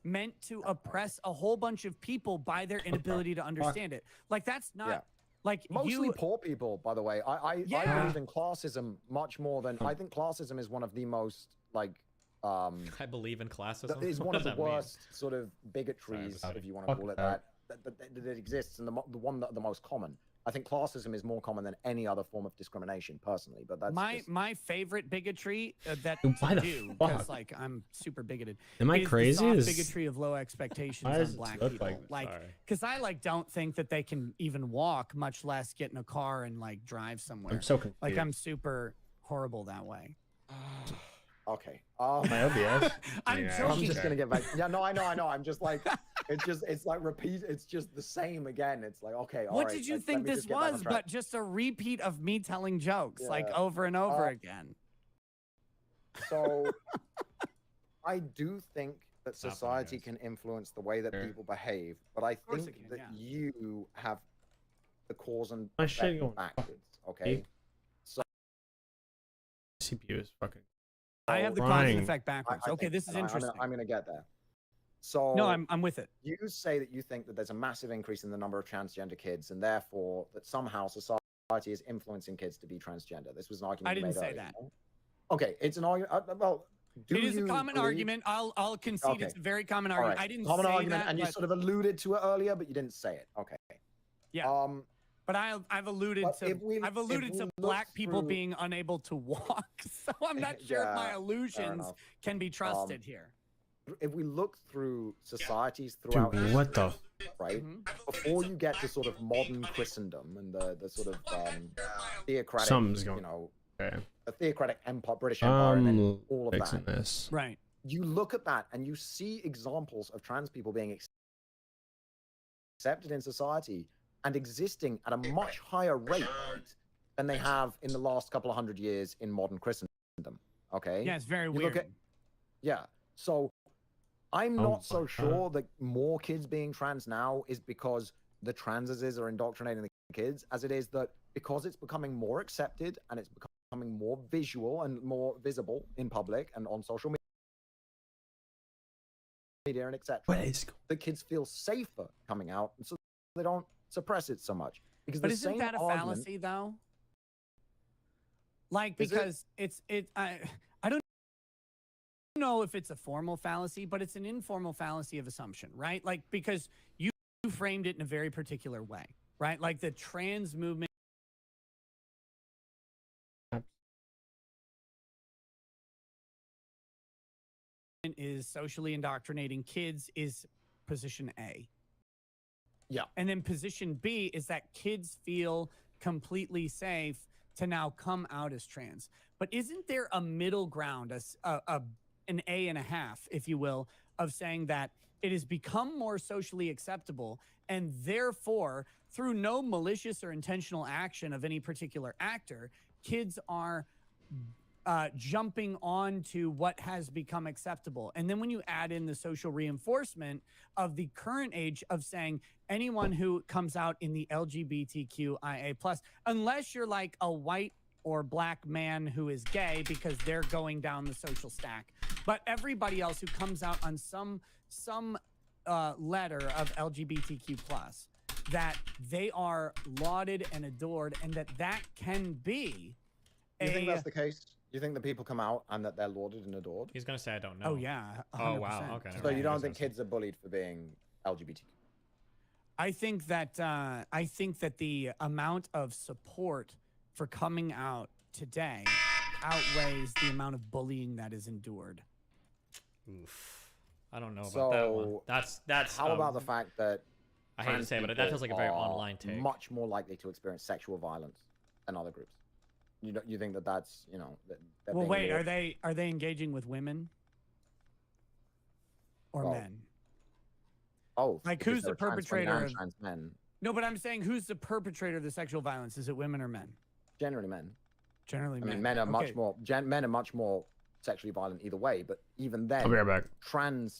meant to oppress a whole bunch of people by their inability to understand it. Like, that's not like mostly poor people, by the way. I believe in classism much more than I think classism is one of the most like I believe in classism. It's one of the worst sort of bigotries, if you want to call it that exists, and the one that the most common. I think classism is more common than any other form of discrimination, personally. But that's my favorite bigotry that to do, because like I'm super bigoted. Am I crazy? The soft bigotry of low expectations on black people. Like, because I like don't think that they can even walk, much less get in a car and like drive somewhere. I'm so confused. Like, I'm super horrible that way. Okay. My OBS. I'm joking. I'm just gonna get back. Yeah, no, I know. I'm just like, it's like repeat. It's just the same again. It's like, okay, all what right, did you think this was? But just a repeat of me telling jokes, like over and over again. So, I do think that society can influence the way that people behave, but I think that you have the cause and effect backwards. Okay. So, CPU is fucking. I have the cause and effect backwards. Okay, this is interesting. I'm gonna get there. So no, I'm with it. You say that you think that there's a massive increase in the number of transgender kids, and therefore that somehow society is influencing kids to be transgender. This was an argument. I didn't say earlier, that. Okay, it's an argument. Well, it is a common argument. I'll concede it's a very common argument. Right. I didn't common say argument, that, and you sort of alluded to it earlier, but you didn't say it. Okay. Yeah. But I've alluded to black people being unable to walk, so I'm not sure if my illusions can be trusted here. If we look through societies throughout, dude, what the right before you get to sort of modern Christendom and the sort of theocratic, the theocratic empire, British Empire, and then all of that. This. Right. You look at that and you see examples of trans people being accepted in society and existing at a much higher rate than they have in the last couple of hundred years in modern Christendom. Okay. Yeah, it's very weird. So I'm not so sure that more kids being trans now is because the transes are indoctrinating the kids, as it is that because it's becoming more accepted and it's becoming more visual and more visible in public and on social media and etc. The kids feel safer coming out, and so they don't suppress it so much. Because but isn't that a fallacy though? Like, because I don't know if it's a formal fallacy, but it's an informal fallacy of assumption, right? Like, because you framed it in a very particular way, right? Like the trans movement is socially indoctrinating kids is position A. Yeah. And then position B is that kids feel completely safe to now come out as trans. But isn't there a middle ground, an A and a half, if you will, of saying that it has become more socially acceptable, and therefore, through no malicious or intentional action of any particular actor, kids are jumping on to what has become acceptable. And then when you add in the social reinforcement of the current age of saying anyone who comes out in the LGBTQIA+, unless you're like a white or black man who is gay because they're going down the social stack, but everybody else who comes out on some letter of LGBTQ+, that they are lauded and adored, and that can be You think that's the case? You think that people come out and that they're lauded and adored? He's gonna say I don't know. Oh yeah. 100%. Oh wow. Okay. So you don't think kids are bullied for being LGBT? I think that the amount of support for coming out today outweighs the amount of bullying that is endured. Oof. I don't know about that one. That's. How about the fact that I hate to say it, but that feels like a very online take. Much more likely to experience sexual violence than other groups. You think that that's well, wait, are they engaging with women or men? Oh, like who's the perpetrator of trans men? No, but I'm saying who's the perpetrator of the sexual violence? Is it women or men? Generally men. Generally men. I mean, men are much more men are much more sexually violent either way, but even then, I'll be right back. Trans